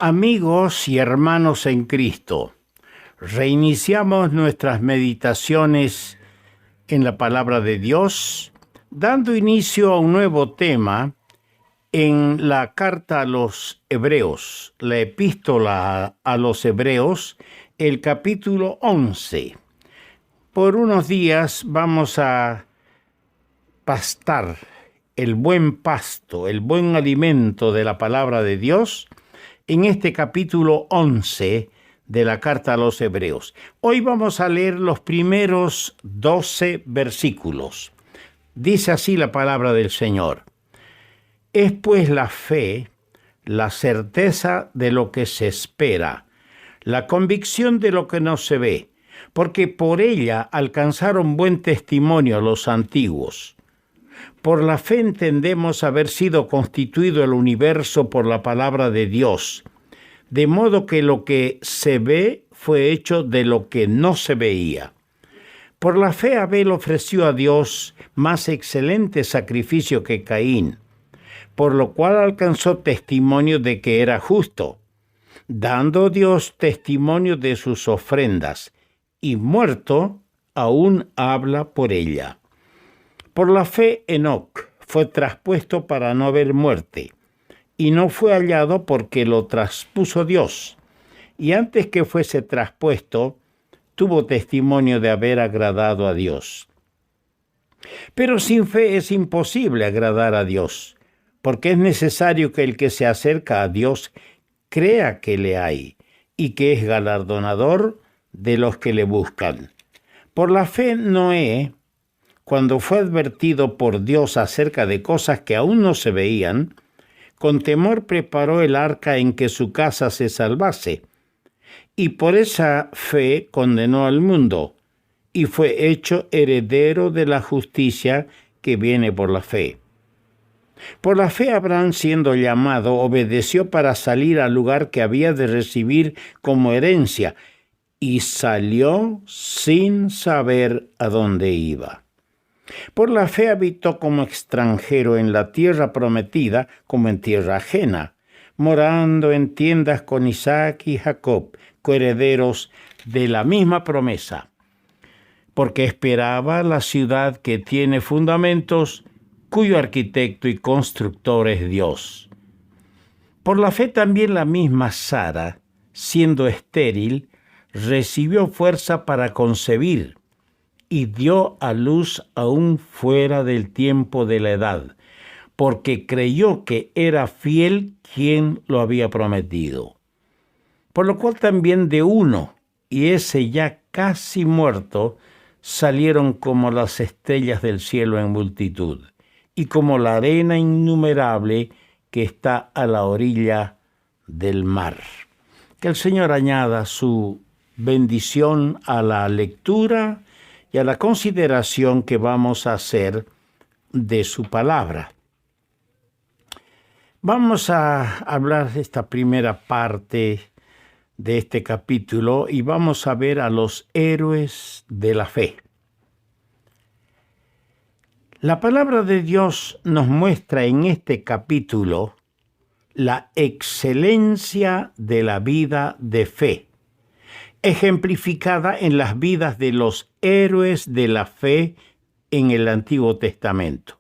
Amigos y hermanos en Cristo, reiniciamos nuestras meditaciones en la palabra de Dios, dando inicio a un nuevo tema en la carta a los Hebreos, la epístola a los Hebreos, el capítulo 11. Por unos días vamos a pastar el buen pasto, el buen alimento de la palabra de Dios en este capítulo 11 de la carta a los Hebreos. Hoy vamos a leer los primeros 12 versículos. Dice así la palabra del Señor. Es pues la fe, la certeza de lo que se espera, la convicción de lo que no se ve, porque por ella alcanzaron buen testimonio los antiguos. Por la fe entendemos haber sido constituido el universo por la palabra de Dios, de modo que lo que se ve fue hecho de lo que no se veía. Por la fe Abel ofreció a Dios más excelente sacrificio que Caín, por lo cual alcanzó testimonio de que era justo, dando Dios testimonio de sus ofrendas, y muerto aún habla por ella. Por la fe Enoc fue traspuesto para no haber muerte, y no fue hallado porque lo traspuso Dios. Y antes que fuese traspuesto, tuvo testimonio de haber agradado a Dios. Pero sin fe es imposible agradar a Dios, porque es necesario que el que se acerca a Dios crea que le hay, y que es galardonador de los que le buscan. Por la fe Noé, cuando fue advertido por Dios acerca de cosas que aún no se veían, con temor preparó el arca en que su casa se salvase, y por esa fe condenó al mundo, y fue hecho heredero de la justicia que viene por la fe. Por la fe Abraham, siendo llamado, obedeció para salir al lugar que había de recibir como herencia, y salió sin saber a dónde iba. Por la fe habitó como extranjero en la tierra prometida, como en tierra ajena, morando en tiendas con Isaac y Jacob, coherederos de la misma promesa, porque esperaba la ciudad que tiene fundamentos, cuyo arquitecto y constructor es Dios. Por la fe también la misma Sara, siendo estéril, recibió fuerza para concebir, y dio a luz aún fuera del tiempo de la edad, porque creyó que era fiel quien lo había prometido. Por lo cual también de uno, y ese ya casi muerto, salieron como las estrellas del cielo en multitud, y como la arena innumerable que está a la orilla del mar. Que el Señor añada su bendición a la lectura y a la consideración que vamos a hacer de su palabra. Vamos a hablar de esta primera parte de este capítulo y vamos a ver a los héroes de la fe. La palabra de Dios nos muestra en este capítulo la excelencia de la vida de fe, ejemplificada en las vidas de los héroes de la fe en el Antiguo Testamento.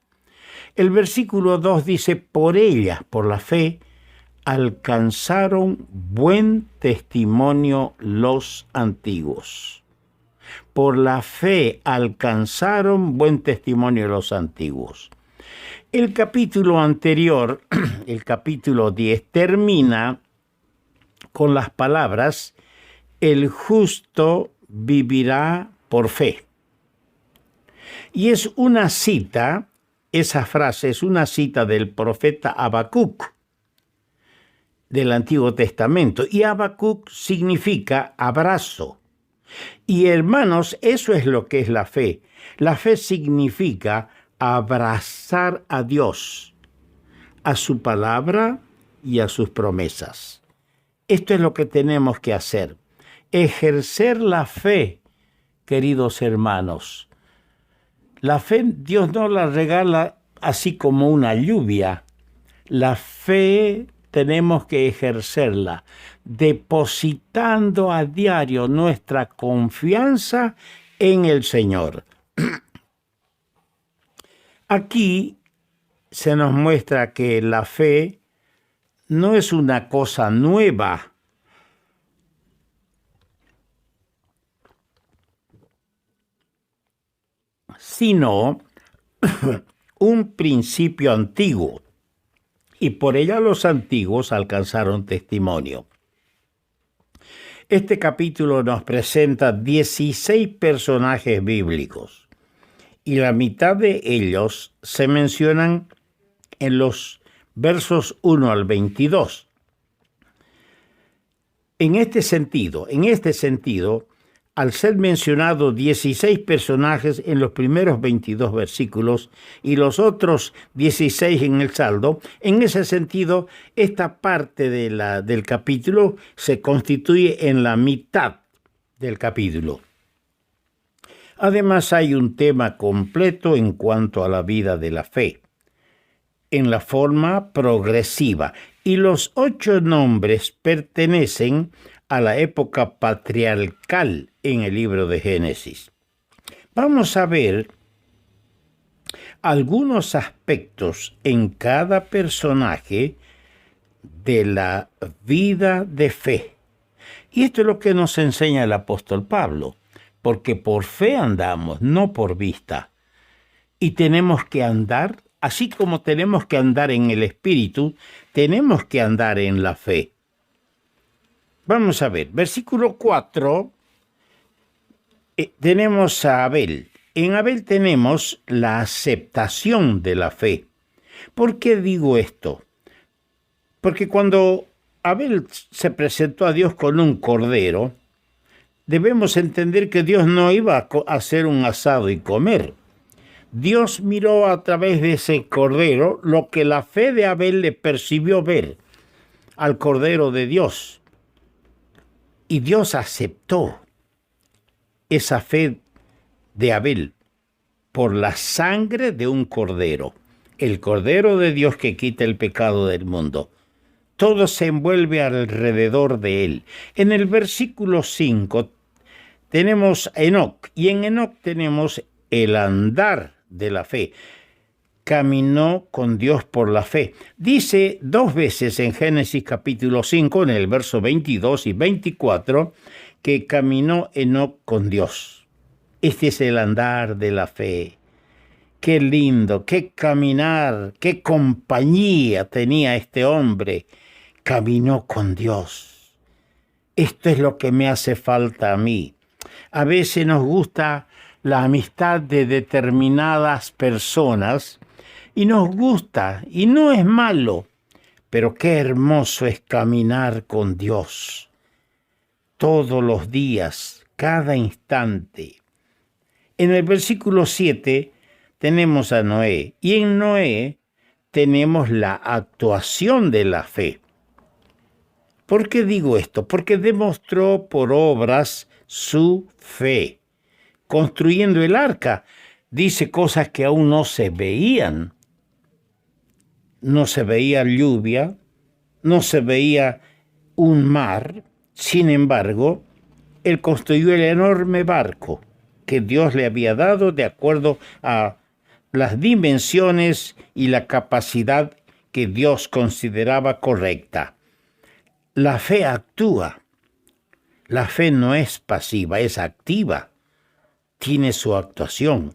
El versículo 2 dice, por ella, por la fe, alcanzaron buen testimonio los antiguos. Por la fe alcanzaron buen testimonio los antiguos. El capítulo anterior, el capítulo 10, termina con las palabras, el justo vivirá por fe. Y es una cita, esa frase es una cita del profeta Habacuc del Antiguo Testamento. Y Habacuc significa abrazo. Y hermanos, eso es lo que es la fe. La fe significa abrazar a Dios, a su palabra y a sus promesas. Esto es lo que tenemos que hacer. Ejercer la fe, queridos hermanos. La fe Dios no la regala así como una lluvia. La fe tenemos que ejercerla, depositando a diario nuestra confianza en el Señor. Aquí se nos muestra que la fe no es una cosa nueva, sino un principio antiguo, y por ella los antiguos alcanzaron testimonio. Este capítulo nos presenta 16 personajes bíblicos, y la mitad de ellos se mencionan en los versos 1 al 22. En este sentido, al ser mencionados 16 personajes en los primeros 22 versículos y los otros 16 en el saldo, en ese sentido, esta parte del capítulo se constituye en la mitad del capítulo. Además, hay un tema completo en cuanto a la vida de la fe, en la forma progresiva, y los 8 nombres pertenecen a la época patriarcal en el libro de Génesis. Vamos a ver algunos aspectos en cada personaje de la vida de fe. Y esto es lo que nos enseña el apóstol Pablo, porque por fe andamos, no por vista. Y tenemos que andar, así como tenemos que andar en el Espíritu, tenemos que andar en la fe. Vamos a ver, versículo 4, tenemos a Abel. En Abel tenemos la aceptación de la fe. ¿Por qué digo esto? Porque cuando Abel se presentó a Dios con un cordero, debemos entender que Dios no iba a hacer un asado y comer. Dios miró a través de ese cordero lo que la fe de Abel le percibió ver al cordero de Dios. Y Dios aceptó esa fe de Abel por la sangre de un cordero, el cordero de Dios que quita el pecado del mundo. Todo se envuelve alrededor de él. En el versículo 5 tenemos a Enoc, y en Enoc tenemos el andar de la fe. Caminó con Dios por la fe. Dice 2 veces en Génesis capítulo 5, en el verso 22 y 24, que caminó Enoc con Dios. Este es el andar de la fe. Qué lindo, qué caminar, qué compañía tenía este hombre. Caminó con Dios. Esto es lo que me hace falta a mí. A veces nos gusta la amistad de determinadas personas, y nos gusta, y no es malo, pero qué hermoso es caminar con Dios todos los días, cada instante. En el versículo 7 tenemos a Noé, y en Noé tenemos la actuación de la fe. ¿Por qué digo esto? Porque demostró por obras su fe. Construyendo el arca, dice cosas que aún no se veían. No se veía lluvia, no se veía un mar. Sin embargo, él construyó el enorme barco que Dios le había dado de acuerdo a las dimensiones y la capacidad que Dios consideraba correcta. La fe actúa. La fe no es pasiva, es activa. Tiene su actuación.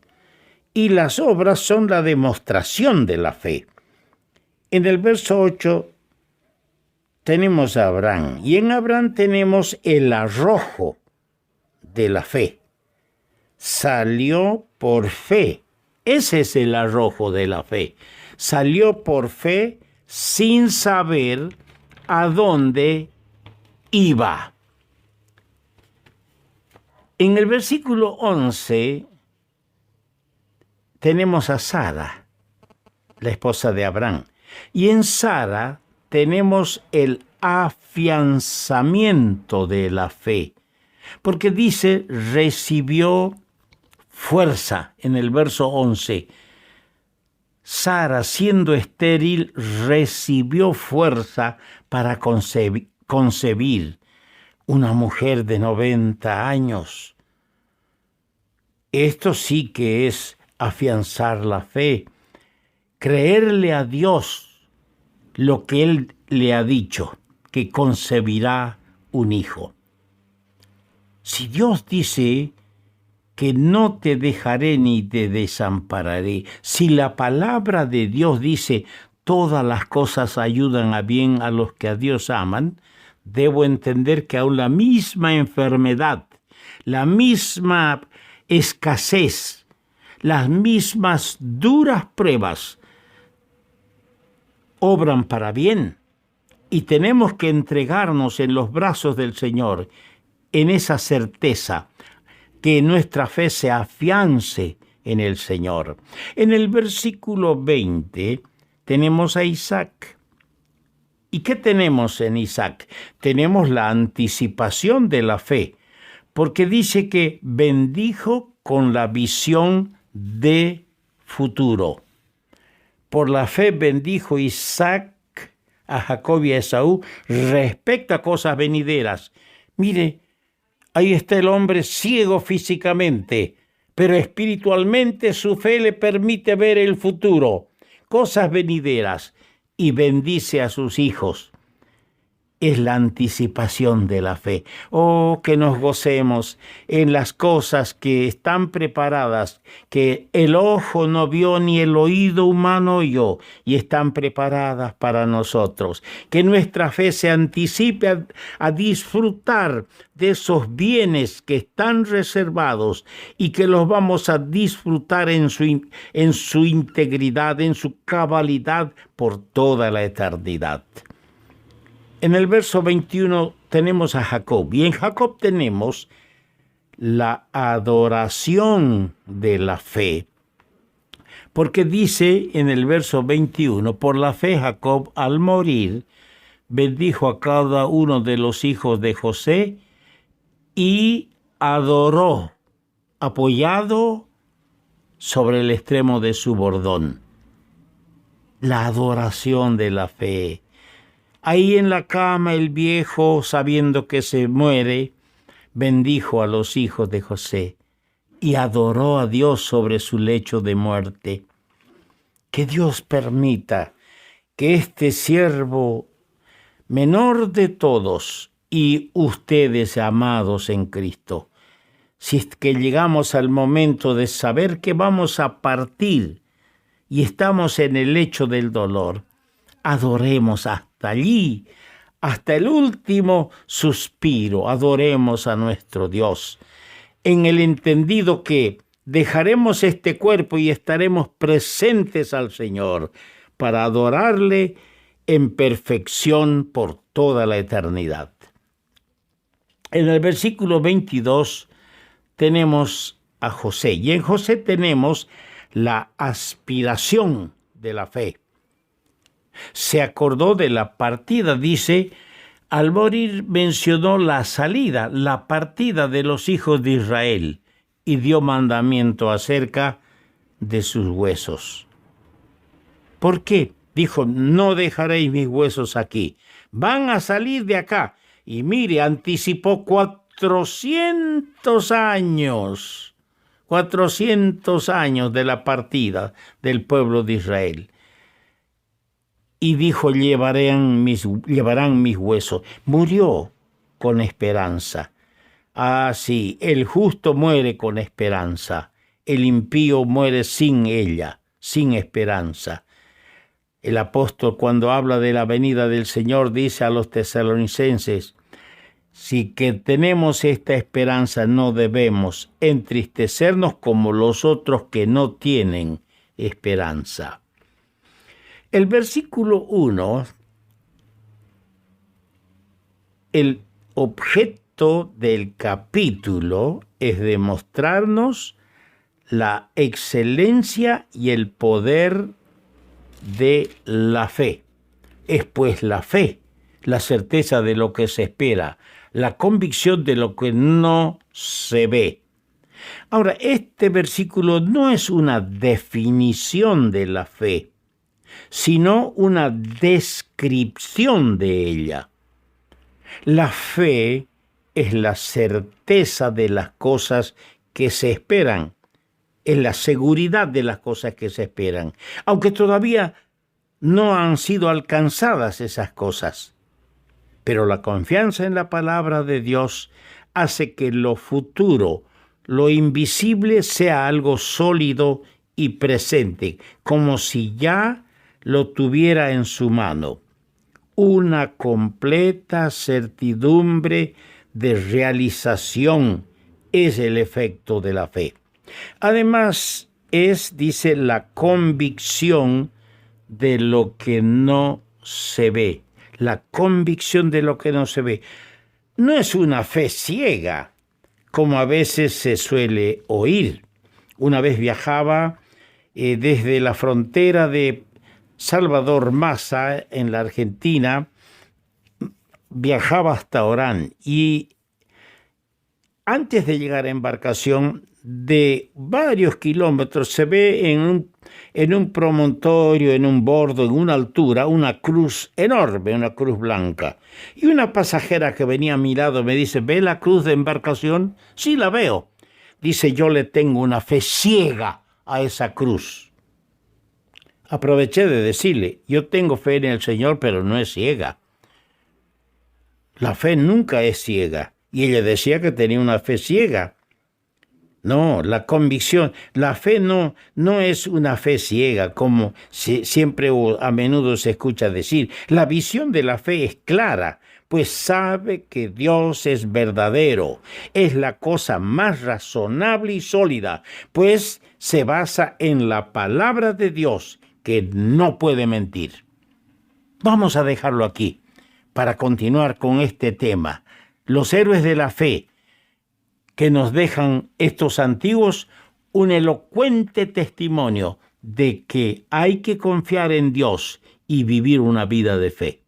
Y las obras son la demostración de la fe. En el verso 8 tenemos a Abraham, y en Abraham tenemos el arrojo de la fe. Salió por fe. Ese es el arrojo de la fe. Salió por fe sin saber a dónde iba. En el versículo 11 tenemos a Sara, la esposa de Abraham. Y en Sara tenemos el afianzamiento de la fe, porque dice, recibió fuerza en el verso 11. Sara, siendo estéril, recibió fuerza para concebir. Una mujer de 90 años. Esto sí que es afianzar la fe, creerle a Dios lo que Él le ha dicho, que concebirá un hijo. Si Dios dice que no te dejaré ni te desampararé, si la palabra de Dios dice todas las cosas ayudan a bien a los que a Dios aman, debo entender que aún la misma enfermedad, la misma escasez, las mismas duras pruebas obran para bien, y tenemos que entregarnos en los brazos del Señor en esa certeza, que nuestra fe se afiance en el Señor. En el versículo 20 tenemos a Isaac. ¿Y qué tenemos en Isaac? Tenemos la anticipación de la fe, porque dice que bendijo con la visión de futuro. Por la fe bendijo Isaac a Jacob y a Esaú respecto a cosas venideras. Mire, ahí está el hombre ciego físicamente, pero espiritualmente su fe le permite ver el futuro, cosas venideras, y bendice a sus hijos. Es la anticipación de la fe. Oh, que nos gocemos en las cosas que están preparadas, que el ojo no vio ni el oído humano oyó, y están preparadas para nosotros. Que nuestra fe se anticipe a disfrutar de esos bienes que están reservados y que los vamos a disfrutar en su integridad, en su cabalidad por toda la eternidad. En el verso 21 tenemos a Jacob, y en Jacob tenemos la adoración de la fe, porque dice en el verso 21, por la fe Jacob al morir bendijo a cada uno de los hijos de José y adoró, apoyado sobre el extremo de su bordón. La adoración de la fe. Ahí en la cama el viejo, sabiendo que se muere, bendijo a los hijos de José y adoró a Dios sobre su lecho de muerte. Que Dios permita que este siervo menor de todos y ustedes amados en Cristo, si es que llegamos al momento de saber que vamos a partir y estamos en el lecho del dolor, adoremos hasta allí, hasta el último suspiro, adoremos a nuestro Dios, en el entendido que dejaremos este cuerpo y estaremos presentes al Señor para adorarle en perfección por toda la eternidad. En el versículo 22 tenemos a José, y en José tenemos la aspiración de la fe. Se acordó de la partida, dice, al morir mencionó la salida, la partida de los hijos de Israel, y dio mandamiento acerca de sus huesos. ¿Por qué? Dijo, no dejaréis mis huesos aquí, van a salir de acá. Y mire, anticipó 400 años de la partida del pueblo de Israel. Y dijo, llevarán mis huesos. Murió con esperanza. Ah, sí, el justo muere con esperanza. El impío muere sin ella, sin esperanza. El apóstol, cuando habla de la venida del Señor, dice a los tesalonicenses, si que tenemos esta esperanza, no debemos entristecernos como los otros que no tienen esperanza. El versículo 1, el objeto del capítulo es demostrarnos la excelencia y el poder de la fe. Es pues la fe, la certeza de lo que se espera, la convicción de lo que no se ve. Ahora, este versículo no es una definición de la fe, sino una descripción de ella. La fe es la certeza de las cosas que se esperan, es la seguridad de las cosas que se esperan, aunque todavía no han sido alcanzadas esas cosas. Pero la confianza en la palabra de Dios hace que lo futuro, lo invisible, sea algo sólido y presente, como si ya lo tuviera en su mano. Una completa certidumbre de realización es el efecto de la fe. Además, dice, la convicción de lo que no se ve. La convicción de lo que no se ve. No es una fe ciega, como a veces se suele oír. Una vez viajaba desde la frontera de Salvador Massa, en la Argentina, viajaba hasta Orán y antes de llegar a embarcación, de varios kilómetros, se ve en un promontorio, en un bordo, en una altura, una cruz enorme, una cruz blanca. Y una pasajera que venía a mi lado me dice, ¿ve la cruz de embarcación? Sí, la veo. Dice, yo le tengo una fe ciega a esa cruz. Aproveché de decirle, yo tengo fe en el Señor, pero no es ciega. La fe nunca es ciega. Y ella decía que tenía una fe ciega. No, la convicción, la fe no es una fe ciega, como siempre o a menudo se escucha decir. La visión de la fe es clara, pues sabe que Dios es verdadero. Es la cosa más razonable y sólida, pues se basa en la palabra de Dios, que no puede mentir. Vamos a dejarlo aquí para continuar con este tema. Los héroes de la fe que nos dejan estos antiguos un elocuente testimonio de que hay que confiar en Dios y vivir una vida de fe.